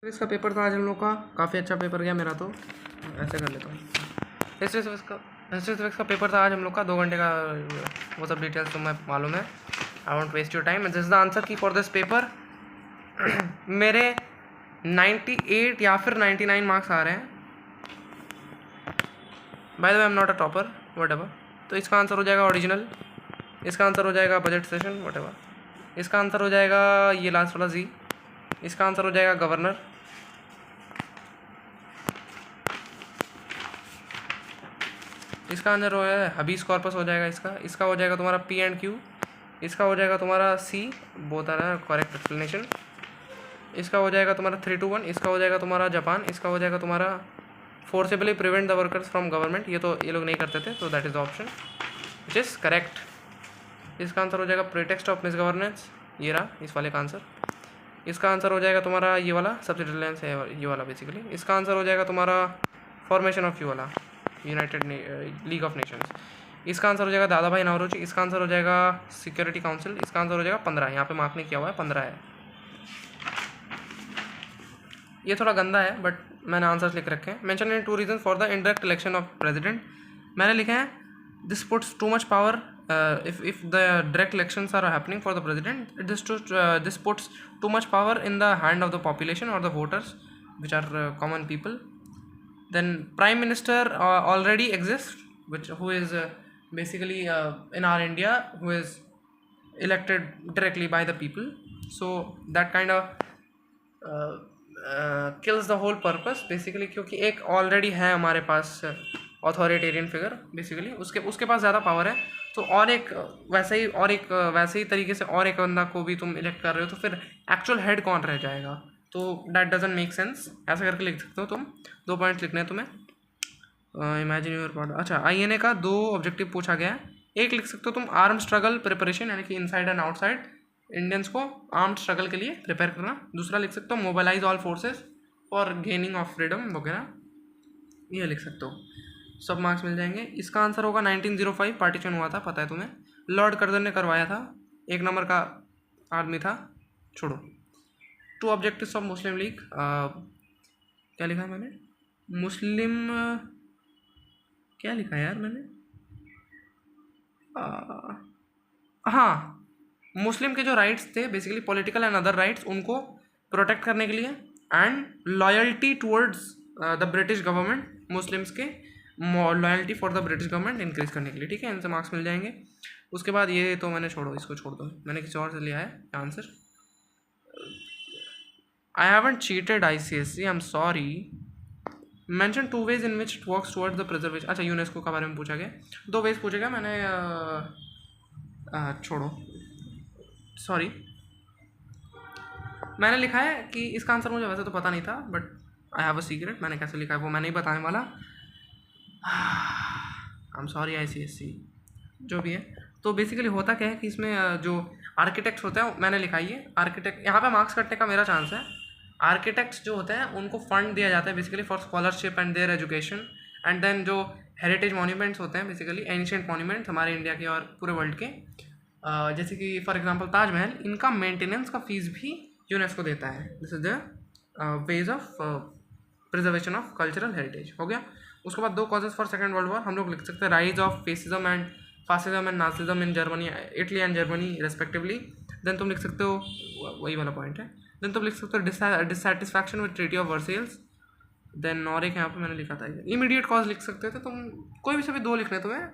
इसका पेपर था आज हम लोग का, काफ़ी अच्छा पेपर गया मेरा। तो ऐसे कर लेता हूँ। हिस्ट्री सिविक्स का पेपर था आज हम लोग का, 2 घंटे का। वो सब डिटेल्स तो मैं मालूम है। I want waste your time. This is the answer key for this paper मेरे 98 या फिर 99 मार्क्स आ रहे हैं। By the way I am not a topper, whatever. तो इसका आंसर हो जाएगा ओरिजिनल, इसका आंसर हो जाएगा बजट सेशन, वट एवर। इसका आंसर हो जाएगा ये लास्ट वाला जी, इसका आंसर हो जाएगा गवर्नर, इसका आंसर हो जाएगा हबीस कॉर्पस हो जाएगा इसका हो जाएगा तुम्हारा पी एंड क्यू, इसका हो जाएगा तुम्हारा सी, बोथ आर करेक्ट एक्सप्लेनेशन। इसका हो जाएगा तुम्हारा 3-2-1, इसका हो जाएगा तुम्हारा जापान, इसका हो जाएगा तुम्हारा forcibly prevent the workers from government. ये तो ये लोग नहीं करते थे, तो that is the option which is correct. इसका आंसर हो जाएगा प्रीटेक्स्ट ऑफ मिस गवर्नेंस, ये रहा इस वाले का आंसर। इसका आंसर हो जाएगा तुम्हारा ये वाला सबसे रिलायंस है, ये वाला बेसिकली। इसका आंसर हो जाएगा तुम्हारा फॉर्मेशन ऑफ यू वाला यूनाइटेड लीग ऑफ नेशंस। इसका आंसर हो जाएगा दादा भाई नौरोजी। इसका आंसर हो जाएगा सिक्योरिटी काउंसिल। इसका आंसर हो जाएगा 15, यहाँ पे मार्क नहीं किया हुआ है, 15 है। ये थोड़ा गंदा है बट मैंने आंसर्स लिख रखे हैं। Mention in 2 reason for the indirect election of president. मैंने लिखे हैं this puts too much power if the direct elections are happening for the president, this puts too much power in the hand of the population or the voters, which are common people. Then prime minister already exists, who is basically in our India, who is elected directly by the people, so that kind of kills the whole purpose basically, क्योंकि एक already है हमारे पास authoritarian figure basically, उसके पास ज़्यादा power है। तो और एक वैसे ही तरीके से और एक बंदा को भी तुम इलेक्ट कर रहे हो, तो फिर एक्चुअल हेड कौन रह जाएगा? तो दैट डजंट मेक सेंस। ऐसा करके लिख सकते हो तुम। 2 पॉइंट्स लिखने हैं तुम्हें। Imagine your part. अच्छा, आईएनए का 2 ऑब्जेक्टिव पूछा गया है। एक लिख सकते हो तुम आर्म स्ट्रगल प्रिपरेशन, यानी कि इनसाइड एंड आउटसाइड इंडियंस को आर्म स्ट्रगल के लिए प्रिपेयर करना। दूसरा लिख सकते हो mobilise all forces for gaining of freedom वगैरह, ये लिख सकते हो। सब मार्क्स मिल जाएंगे। इसका आंसर होगा 1905 पार्टीशन हुआ था, पता है तुम्हें, लॉर्ड कर्जन ने करवाया था, 1 नंबर का आदमी था। छोड़ो। 2 ऑब्जेक्टिव्स ऑफ मुस्लिम लीग, क्या लिखा है मैंने? मुस्लिम क्या लिखा है यार मैंने? हाँ, मुस्लिम के जो राइट्स थे basically political and other rights, उनको प्रोटेक्ट करने के लिए, and loyalty towards the British government, Muslims के loyalty for the British government increase करने के लिए। ठीक है, इनसे मार्क्स मिल जाएंगे। उसके बाद ये तो मैंने छोड़ो, इसको छोड़ दो, मैंने किसी और से लिया है answer. I haven't cheated ICSE, I am sorry. Mention 2 ways in which it works towards the preservation। अच्छा, यूनेस्को का बारे में पूछा गया, 2 ways पूछा गया। मैंने छोड़ो, सॉरी। मैंने लिखा है कि इसका आंसर मुझे वैसे तो पता नहीं था, but I have a secret. मैंने कैसे लिखा है वो मैं नहीं बताने वाला। आई एम सॉरी ICSE, जो भी है। तो बेसिकली होता क्या है कि इसमें जो आर्किटेक्ट्स होते हैं, मैंने लिखा है ये आर्किटेक्ट, यहाँ पे मार्क्स कटने का मेरा चांस है। आर्किटेक्ट्स जो होते हैं उनको फंड दिया जाता है basically for scholarship and their education. And then जो हेरिटेज मॉन्यूमेंट्स होते हैं बेसिकली एंशिएंट मॉन्यूमेंट्स हमारे इंडिया के और पूरे वर्ल्ड के, जैसे कि फॉर एग्जांपल ताजमहल, इनका मेंटेनेंस का फीस भी यूनेस्को देता है। This is the ways of preservation of cultural heritage. हो गया। उसके बाद 2 causes for second world war हम लोग लिख सकते हैं, rise of fascism and fascism and Nazism in Germany, Italy and Germany respectively. Then तुम लिख सकते हो, वही वाला पॉइंट है। देन तुम लिख सकते हो dissatisfaction with treaty of Versailles. Then और एक यहाँ पे मैंने लिखा था इमीडिएट कॉज लिख सकते थे तुम, कोई भी सभी 2 लिखने तुम्हें।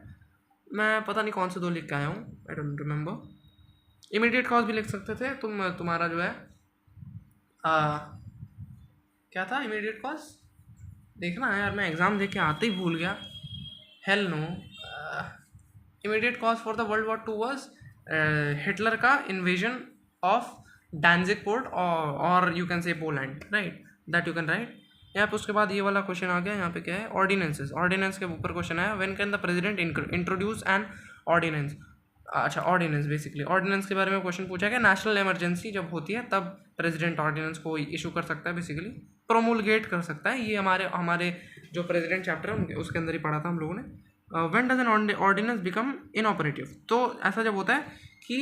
मैं पता नहीं कौन से 2 लिख के आया हूँ, I don't remember. Immediate cause भी लिख सकते थे तुम, तुम्हारा जो है क्या था इमीडिएट कॉज, देखना है यार, मैं एग्ज़ाम दे के आते ही भूल गया। Hell no. Immediate cause for the world war 2 was Hitler का इन्वेजन ऑफ डैनजिग पोर्ट और you can say Poland, right, that you can write यहाँ पे। उसके बाद ये वाला क्वेश्चन आ गया, यहाँ पे क्या है, ऑर्डिनेंसेस। ऑर्डिनेंस के ऊपर क्वेश्चन आया, when can the president introduce an ordinance. अच्छा, ऑर्डिनेंस बेसिकली ऑर्डिनेंस के बारे में क्वेश्चन पूछा गया। नेशनल इमरजेंसी जब होती है तब प्रेसिडेंट ऑर्डिनेंस को इशू कर सकता है, बेसिकली प्रोमूलगेट कर सकता है। ये हमारे जो प्रेसिडेंट चैप्टर है उसके अंदर ही पढ़ा था हम लोगों ने। When does an ordinance become inoperative, तो ऐसा जब होता है कि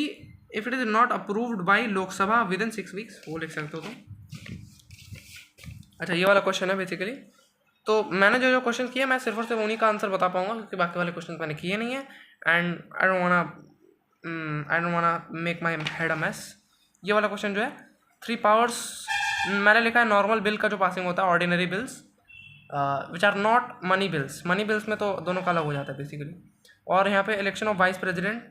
if it is not approved by Lok Sabha within 6 weeks, वो लिख सकते हो तुम। अच्छा, ये वाला क्वेश्चन है बेसिकली। तो मैंने जो जो क्वेश्चन किए मैं सिर्फ और सिर्फ उन्हीं का आंसर बता पाऊंगा, क्योंकि बाकी वाले क्वेश्चन मैंने किए नहीं है। एंड आई डोंट वाना make my head a mess. ये वाला क्वेश्चन जो है 3 पावर्स, मैंने लिखा है नॉर्मल बिल का जो पासिंग होता है, ordinary bills which are not money bills. Money bills में तो दोनों का अलग हो जाता है बेसिकली। और यहाँ पे इलेक्शन ऑफ वाइस प्रेसिडेंट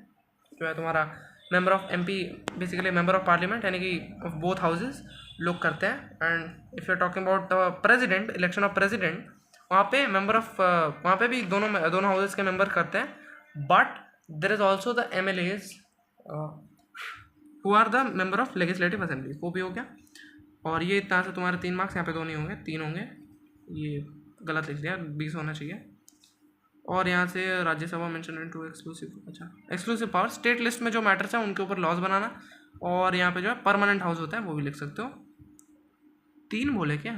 जो है तुम्हारा member of MP, basically member of parliament, यानी कि ऑफ बोथ हाउसेज लोग करते हैं। And if you are talking about president, election of president, वहाँ पे मेंबर ऑफ वहाँ पे भी दोनों हाउसेज के मेंबर करते हैं। But there is also the MLAs who are the member of legislative assembly, वो भी हो गया। और ये इतना से तुम्हारे 3 मार्क्स, यहाँ पे 2 नहीं होंगे, 3 होंगे। ये गलत लिख दिया, 20 होना चाहिए। और यहाँ से Rajya Sabha mention in two exclusive, अच्छा एक्सक्लूसिव पावर, स्टेट लिस्ट में जो मैटर्स हैं उनके ऊपर लॉज बनाना। और यहाँ पे जो है परमानेंट हाउस होता है वो भी लिख सकते हो। 3 बोले क्या?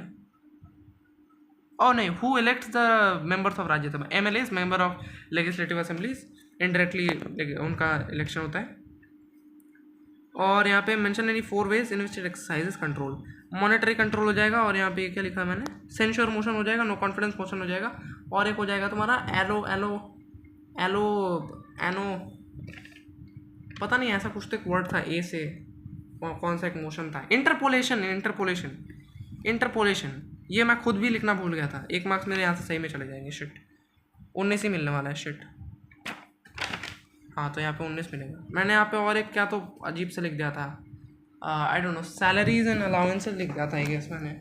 और नहीं, who elects the members of Rajya Sabha, MLAs member of legislative assemblies, indirectly उनका इलेक्शन होता है। और यहाँ पे mention any 4 ways in which it exercises control, monetary control हो जाएगा। और यहाँ पे क्या लिखा है मैंने, सेंश्योर मोशन हो जाएगा, नो कॉन्फिडेंस मोशन हो जाएगा। और एक हो जाएगा तुम्हारा एलो एलो एलो एनो, पता नहीं ऐसा कुछ तो एक वर्ड था ए से, कौन सा एक मोशन था, इंटरपोलेशन। इंटरपोलेशन ये मैं खुद भी लिखना भूल गया था। 1 मार्क्स मेरे यहाँ से सही में चले जाएंगे। शिट, 19 ही मिलने वाला है। शिट, हाँ तो यहाँ पे 19 मिलेगा। मैंने यहाँ पे और एक क्या तो अजीब से लिख दिया था, आई don't no, salaries and allowances लिख दिया था आई गेस मैंने।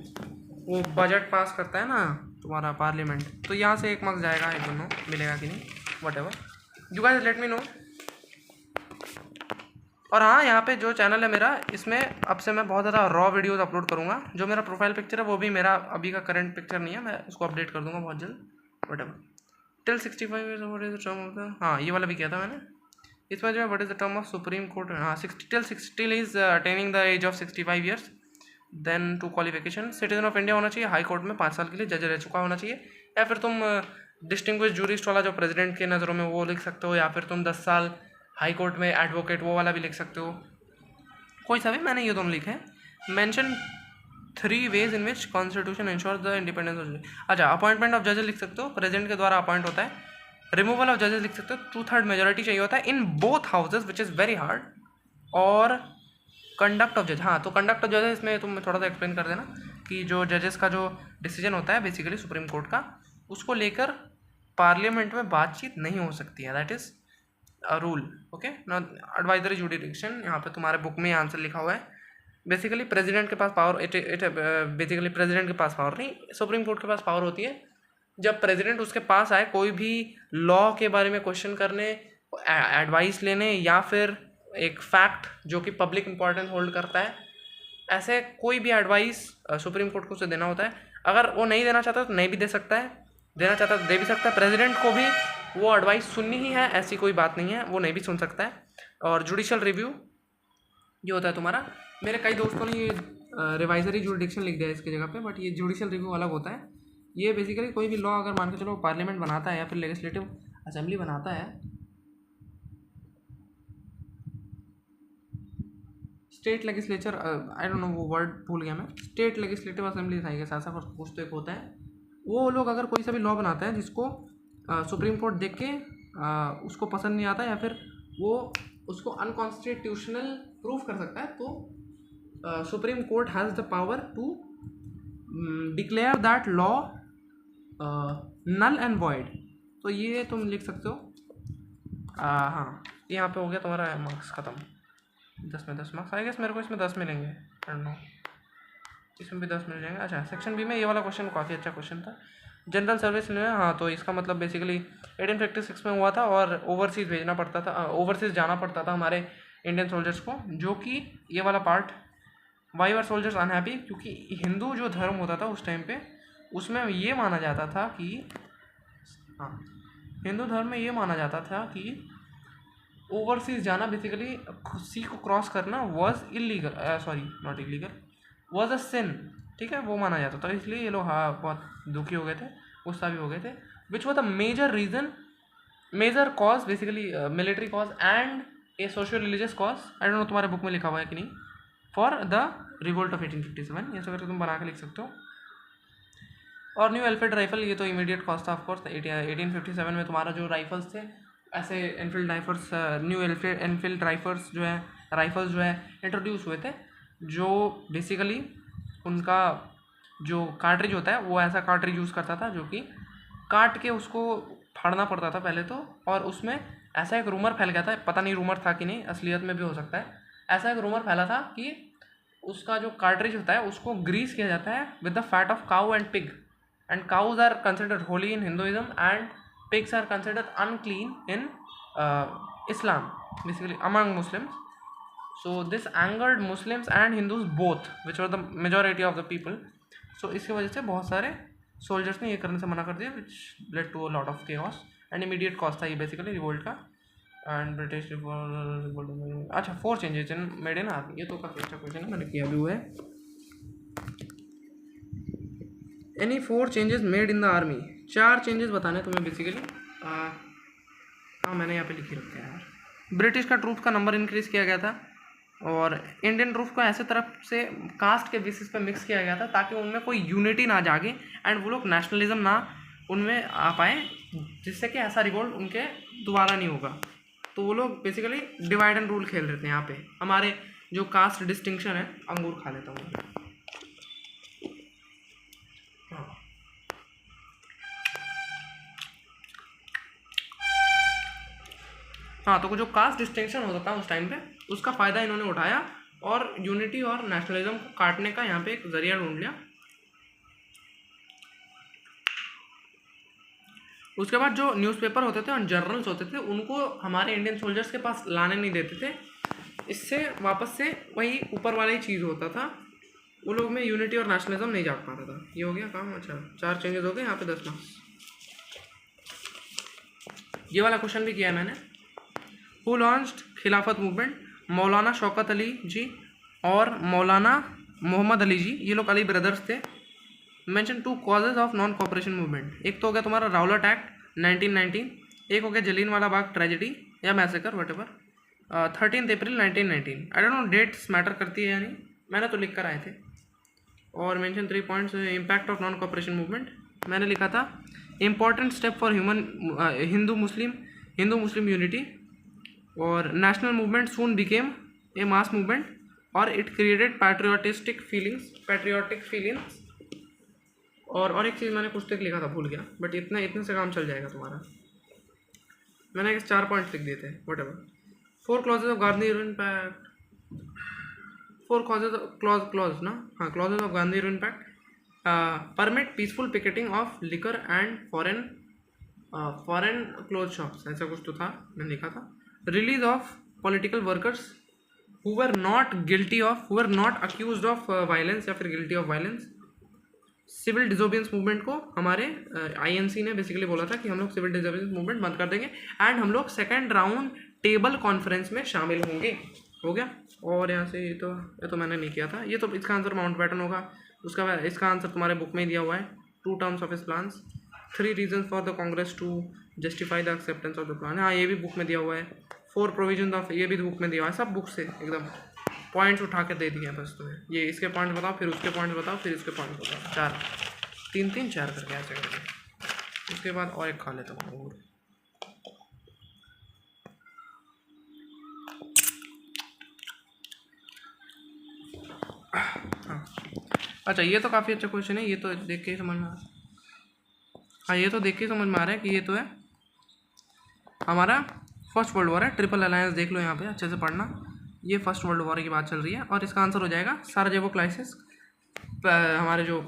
वो बजट पास करता है ना तुम्हारा पार्लियामेंट, तो यहाँ से 1 मार्क्स जाएगा। आई डोंट नो मिलेगा कि नहीं, what ever, you guys let me know. और हाँ, यहाँ पे जो चैनल है मेरा, इसमें अब से मैं बहुत ज़्यादा रॉ वीडियोज़ अपलोड करूँगा। जो मेरा प्रोफाइल पिक्चर है वो भी मेरा अभी का करंट पिक्चर नहीं है, मैं उसको अपडेट कर दूँगा बहुत जल्द, what ever. Till 65 years, what is the term of the, हाँ ये वाला भी किया था मैंने। इसमें जो है what is the term of supreme court, हाँ 60 is attaining the age of 65 years, then two qualification citizen of India होना चाहिए, हाई कोर्ट में 5 साल के लिए जज रह चुका होना चाहिए, या फिर तुम डिस्टिंग्विश जूरिस्ट वाला जो प्रेसिडेंट के नज़रों में वो लिख सकते हो, या फिर तुम 10 साल हाई कोर्ट में एडवोकेट वो वाला भी लिख सकते हो, कोई सा भी। मैंने ये दोनों लिखे हैं। Mention 3 ways in which constitution ensure the independence of जज। अच्छा, अपॉइंटमेंट ऑफ जजेस लिख सकते हो, प्रेसिडेंट के द्वारा अपॉइंट होता है। रिमूवल ऑफ जजेस लिख सकते हो, 2/3 मेजोरिटी चाहिए होता है in both houses which is very hard. और कंडक्ट ऑफ जज, हाँ तो कंडक्ट ऑफ जजेस इसमें तुम थोड़ा सा एक्सप्लेन कर देना कि जो जजेस का जो डिसीजन होता है बेसिकली सुप्रीम कोर्ट का, उसको लेकर पार्लियामेंट में बातचीत नहीं हो सकती है, that is a rule. Okay, ना एडवाइजरी जुडिक्शन, यहाँ पे तुम्हारे बुक में आंसर लिखा हुआ है। बेसिकली प्रेसिडेंट के पास पावर, बेसिकली प्रेसिडेंट के पास पावर नहीं, सुप्रीम कोर्ट के पास पावर होती है। जब प्रेसिडेंट उसके पास आए कोई भी लॉ के बारे में क्वेश्चन करने, एडवाइस लेने, या फिर एक फैक्ट जो कि पब्लिक इंपॉर्टेंस होल्ड करता है, ऐसे कोई भी एडवाइस सुप्रीम कोर्ट को उसे देना होता है। अगर वो नहीं देना चाहता तो नहीं भी दे सकता है, देना चाहता तो दे भी सकता है। प्रेसिडेंट को भी वो एडवाइस सुननी ही है, ऐसी कोई बात नहीं है, वो नहीं भी सुन सकता है। और जुडिशियल रिव्यू ये होता है तुम्हारा, मेरे कई दोस्तों ने ये रिवाइजरी जुडिक्शन लिख दिया है इसकी जगह पे, बट ये जुडिशियल रिव्यू अलग होता है। ये बेसिकली कोई भी लॉ अगर मान के चलो पार्लियामेंट बनाता है या फिर लेजिस्लेटिव असेंबली बनाता है, state legislature, I don't no वो वर्ड भूल गया मैं, स्टेट लेजिस्लेटिव असेंबली था ऐसा कुछ तो एक होता है। वो लोग अगर कोई सा भी लॉ बनाते हैं जिसको सुप्रीम कोर्ट देख के उसको पसंद नहीं आता, या फिर वो उसको अनकॉन्स्टिट्यूशनल प्रूफ कर सकता है, तो supreme court has the power to declare that law null and void. तो ये तुम लिख सकते हो। हाँ, यहाँ पे हो गया तुम्हारा मार्क्स ख़त्म। 10 में 10 मार्क्स, आई गेस मेरे को इसमें 10 मिलेंगे, आई डोंट नो, इसमें भी 10 मिल जाएंगे। अच्छा, सेक्शन बी में ये वाला क्वेश्चन काफ़ी अच्छा क्वेश्चन था, जनरल सर्विस में। हाँ तो इसका मतलब बेसिकली 1856 में हुआ था, और ओवरसीज़ भेजना पड़ता था, ओवरसीज़ जाना पड़ता था हमारे इंडियन सोल्जर्स को, जो कि ये वाला part, why were soldiers unhappy, क्योंकि हिंदू जो धर्म होता था उस टाइम पे, उसमें ये माना जाता था कि, हाँ हिंदू धर्म में ये माना जाता था कि ओवरसीज़ जाना, बेसिकली सी को क्रॉस करना was illegal, sorry not illegal, was a sin, ठीक है, वो माना जाता था। इसलिए ये लोग हाँ बहुत दुखी हो गए थे, गुस्सा भी हो गए थे, which was the major reason, major cause, basically military cause and a social religious cause, I don't know तुम्हारे बुक में लिखा हुआ है कि नहीं, फॉर द रिवोल्ट ऑफ 1857, ये सब करके तुम बना के लिख सकते हो। और न्यू एनफील्ड राइफल, ये तो इमीडिएट कॉस्ट था ऑफकोर्स। 1857 में तुम्हारा जो राइफल्स थे, ऐसे Enfield rifles, new Enfield rifles जो है इंट्रोड्यूस हुए थे, जो बेसिकली उनका जो कार्ट्रिज होता है वो ऐसा कार्ट्रिज यूज़ करता था जो कि काट के उसको फाड़ना पड़ता था पहले तो, और उसमें ऐसा एक रूमर फैल गया था, पता नहीं रूमर था कि नहीं, असलियत में भी हो सकता है, ऐसा एक रूमर फैला था कि उसका जो कार्ट्रिज होता है उसको ग्रीस किया जाता है with the fat of cow and pig, and cows are considered holy in Hinduism and pigs are considered unclean in Islam, basically among Muslims. So this angered Muslims and Hindus both, which were the majority of the people. So इसकी वजह से बहुत सारे soldiers ने ये करने से मना कर दिया, which led to a lot of chaos and immediate cause था ये basically रिवोल्ट का। एंड ब्रिटिश रिवोल्ट, अच्छा 4 changes in made in army, ये तो काफ़ी अच्छा क्वेश्चन है, मैंने किया भी हुआ है। Any 4 changes made in the army, 4 changes बताने तुम्हें बेसिकली। हाँ मैंने यहाँ पे लिखी रखा है यार। ब्रिटिश का ट्रूप का नंबर इंक्रीज किया गया था, और इंडियन ट्रूप को ऐसे तरफ से कास्ट के बेसिस पे मिक्स किया गया था ताकि उनमें कोई यूनिटी ना जागे एंड वो लोग नेशनलिज्म ना उनमें आ पाए, जिससे कि ऐसा रिवोल्ट उनके दोबारा नहीं होगा। तो वो लोग बेसिकली डिवाइड एंड रूल खेल रहे थे यहाँ पे। हमारे जो कास्ट डिस्टिंक्शन है, अंगूर खा लेता हूँ। हाँ तो जो कास्ट डिस्टिंक्शन होता था उस टाइम पे, उसका फ़ायदा इन्होंने उठाया और यूनिटी और नेशनलिज्म को काटने का यहाँ पे एक जरिया ढूंढ लिया। उसके बाद जो न्यूज़पेपर होते थे और जर्नल्स होते थे उनको हमारे इंडियन सोल्जर्स के पास लाने नहीं देते थे, इससे वापस से वही ऊपर वाला ही चीज़ होता था, वो लोग में यूनिटी और नेशनलिज्म नहीं जाग पाता था। ये हो गया काम। अच्छा 4 चेंजेस हो गए, यहाँ पे 10 मार्क्स। ये वाला क्वेश्चन भी किया है मैंने। हु लॉन्च्ड खिलाफत मूवमेंट? मौलाना शौकत अली जी और मौलाना मोहम्मद अली जी, ये लोग अली ब्रदर्स थे। Mention 2 causes of non cooperation movement, एक तो हो गया तुम्हारा राउलट एक्ट 1919, एक हो गया जलियांवाला बाग ट्रेजेडी या massacre whatever 13 April 1919। I don't know dates matter करती है या नहीं, मैंने तो लिख कर आए थे। और mention 3 points. Impact of non cooperation movement मैंने लिखा था important step for Hindu Muslim unity, और national movement soon became a mass movement, और इट क्रिएटेड पैट्रियोटिक फीलिंग्स। और एक चीज़ मैंने कुछ तक लिखा था, भूल गया, बट इतने से काम चल जाएगा तुम्हारा। मैंने 4 पॉइंट्स लिख दिए थे, whatever. 4 clauses of Gandhi impact, 4 clauses ना, हाँ clauses of Gandhi impact. Permit peaceful picketing of liquor and foreign cloth shops, ऐसा कुछ तो था, मैंने लिखा था। Release of political workers who were not accused of violence या फिर guilty of violence. Civil disobedience movement को हमारे आईएनसी ने बेसिकली बोला था कि हम लोग सिविल डिसोबियंस मूवमेंट बंद कर देंगे एंड हम लोग सेकेंड राउंड टेबल कॉन्फ्रेंस में शामिल होंगे। हो गया। और यहाँ से ये तो मैंने नहीं किया था, ये तो इसका आंसर माउंट बैटन होगा। उसका इसका आंसर तुम्हारे बुक में दिया हुआ है। 2 terms of his plans, 3 reasons for the Congress to justify the acceptance of the plan, हाँ ये भी बुक में दिया हुआ है। 4 प्रोविजन ऑफ, ये भी बुक में दिया हुआ है। सब बुक से एकदम पॉइंट्स उठा के दे दिए हैं बस तुम्हें। ये इसके पॉइंट्स बताओ, फिर उसके पॉइंट्स बताओ, फिर इसके पॉइंट्स बताओ। 4 3 करके ऐसे करके। उसके बाद और एक खा लेता हूँ। हाँ अच्छा, ये तो काफ़ी अच्छा क्वेश्चन है, ये तो देख के ही समझ में आ रहा है। हाँ ये तो देख के समझ में आ रहा है कि ये तो है हमारा फर्स्ट वर्ल्ड वॉर है। ट्रिपल अलायंस देख लो यहाँ पे, अच्छे से पढ़ना। ये फर्स्ट वर्ल्ड वॉर की बात चल रही है और इसका आंसर हो जाएगा साराजेवो क्राइसिस। हमारे जो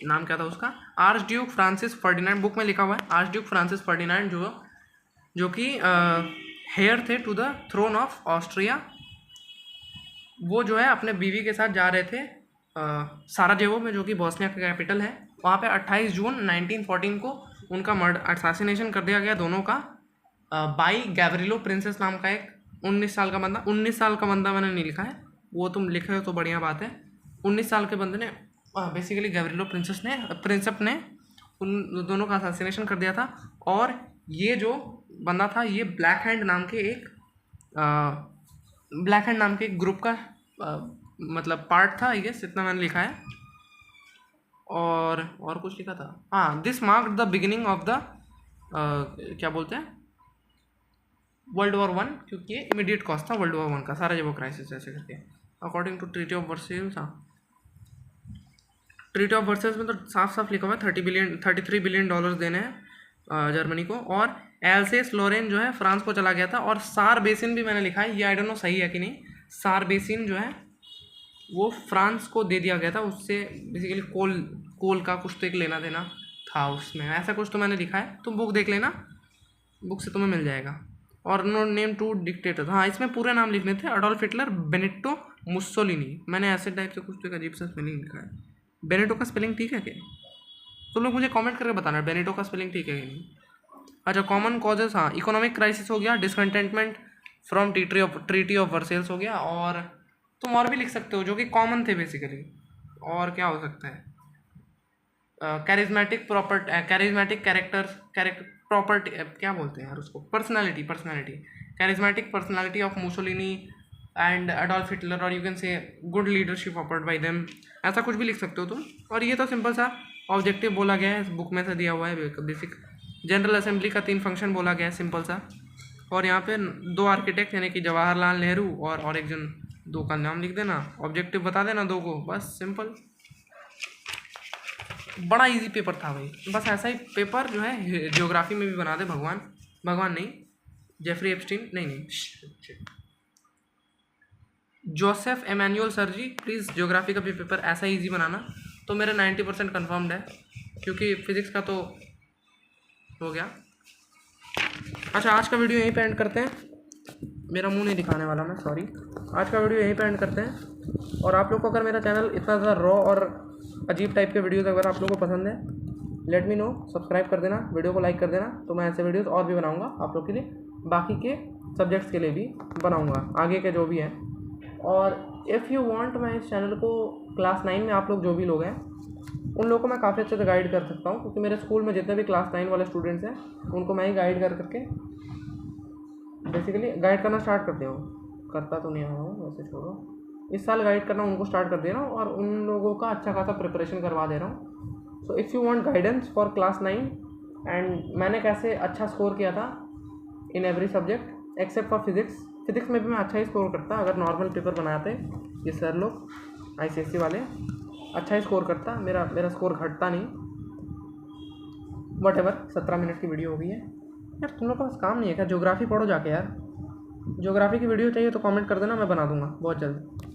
नाम क्या था उसका, arch Duke Francis Ferdinand, book में लिखा हुआ है आर्च ड्यूक फ्रांसिस फर्डिनांड, जो कि हेयर थे to the throne of Austria. वो जो है अपने बीवी के साथ जा रहे थे साराजेवो में, जो कि बॉस्निया का कैपिटल है। वहाँ पे 28 जून 1914 को उनका असैसिनेशन कर दिया गया दोनों का, बाई गैवरिलो प्रिंसेस नाम का एक 19 साल का बंदा मैंने नहीं लिखा है, वो तुम लिखे हो तो बढ़िया बात है। 19 साल के बंदे ने बेसिकली गैवरिलो प्रिंसेप ने उन दोनों का असैसिनेशन कर दिया था। और ये जो बंदा था ये ब्लैक हैंड नाम के एक ग्रुप का मतलब पार्ट था, आई गेस, इतना मैंने लिखा है। और कुछ लिखा था, हाँ, this marked the beginning of the क्या बोलते हैं, वर्ल्ड वॉर 1, क्योंकि ये इमीडिएट कॉज था वर्ल्ड वॉर 1 का, साराजेवो क्राइसिस ऐसे करके, according to treaty of Versailles. हाँ, ट्रीटी ऑफ वर्सेल्स में तो साफ साफ लिखा हुआ है 33 बिलियन डॉलर्स देने हैं जर्मनी को, और एल्सेस लॉरेन जो है फ्रांस को चला गया था, और सार बेसिन भी मैंने लिखा है, ये आई डोंट नो सही है कि नहीं, सार बेसिन जो है वो फ्रांस को दे दिया गया था, उससे बेसिकली कोल का कुछ तो एक लेना देना था उसमें, ऐसा कुछ तो मैंने लिखा है, तुम बुक देख लेना, बुक से तुम्हें मिल जाएगा। और नो नेम टू डिक्टेटर, हाँ इसमें पूरे नाम लिखने थे, अडोल्फ हिटलर, बेनिटो मुस्सोलिनी, मैंने ऐसे टाइप से कुछ तो एक अजीब सा स्पेलिंग लिखा है। बेनिटो का स्पेलिंग ठीक है क्या? तुम लोग मुझे कमेंट करके बताना बेनिटो का स्पेलिंग ठीक है कि नहीं। अच्छा, कॉमन कॉजेस, हाँ, इकोनॉमिक क्राइसिस हो गया, discontentment from treaty of Versailles हो गया, और तुम और भी लिख सकते हो जो कि कॉमन थे बेसिकली। और क्या हो सकता है, कैरिज्मेटिक कैरेक्टर्स, प्रॉपर्टी क्या बोलते हैं यार उसको, personality, charismatic personality of Mussolini and Adolf Hitler, और you can say good leadership offered by them, ऐसा कुछ भी लिख सकते हो तुम। और ये तो सिंपल सा ऑब्जेक्टिव बोला गया है, इस बुक में से दिया हुआ है, बेसिक जनरल असेंबली का 3 फंक्शन बोला गया है, सिंपल सा। और यहाँ पे 2 आर्किटेक्ट यानी कि जवाहरलाल नेहरू और एक जन, 2 का नाम लिख देना, ऑब्जेक्टिव बता देना 2 को, बस सिंपल। बड़ा इजी पेपर था भाई, बस ऐसा ही पेपर जो है ज्योग्राफी में भी बना दे भगवान नहीं, जेफरी एप्स्टीन, नहीं, Joseph Emmanuel sir ji, please geography का भी पेपर ऐसा इजी बनाना, तो मेरा 90% कन्फर्म्ड है, क्योंकि फिज़िक्स का तो हो गया। अच्छा, आज का वीडियो यहीं पे एंड करते हैं, मेरा मुंह नहीं दिखाने वाला मैं, सॉरी, आज का वीडियो यहीं पे एंड करते हैं। और आप लोग को अगर मेरा चैनल इतना ज़्यादा रॉ और अजीब टाइप के वीडियोज़ अगर आप लोगों को पसंद है, लेट मी नो, सब्सक्राइब कर देना, वीडियो को लाइक कर देना, तो मैं ऐसे वीडियोज़ और भी बनाऊँगा आप लोग के लिए, बाकी के सब्जेक्ट्स के लिए भी बनाऊँगा, आगे के जो भी हैं। और इफ़ यू वांट, मैं इस चैनल को क्लास 9 में आप लोग जो भी लोग हैं उन लोगों को मैं काफ़ी अच्छे से गाइड कर सकता हूँ, क्योंकि मेरे स्कूल में जितने भी क्लास 9 वाले स्टूडेंट्स हैं उनको मैं ही गाइड करके बेसिकली गाइड करना स्टार्ट कर दिया हूँ, करता तो नहीं आया हूँ वैसे, छोड़ो, इस साल गाइड करना उनको स्टार्ट कर दे रहा हूँ, और उन लोगों का अच्छा खासा प्रिपरेशन करवा दे रहा हूँ। So if you want guidance for class 9 and मैंने कैसे अच्छा स्कोर किया था in every subject except for physics में भी मैं अच्छा ही स्कोर करता, अगर नॉर्मल पेपर बनाते ये सर लोग ICSE वाले, अच्छा ही स्कोर करता, मेरा स्कोर घटता नहीं। वॉटेवर, 17 मिनट की वीडियो हो गई है यार, तुम लोग का बस काम नहीं है क्या, ज्योग्राफी पढ़ो जाके यार, ज्योग्राफी की वीडियो चाहिए तो कमेंट कर देना, मैं बना दूंगा बहुत जल्द।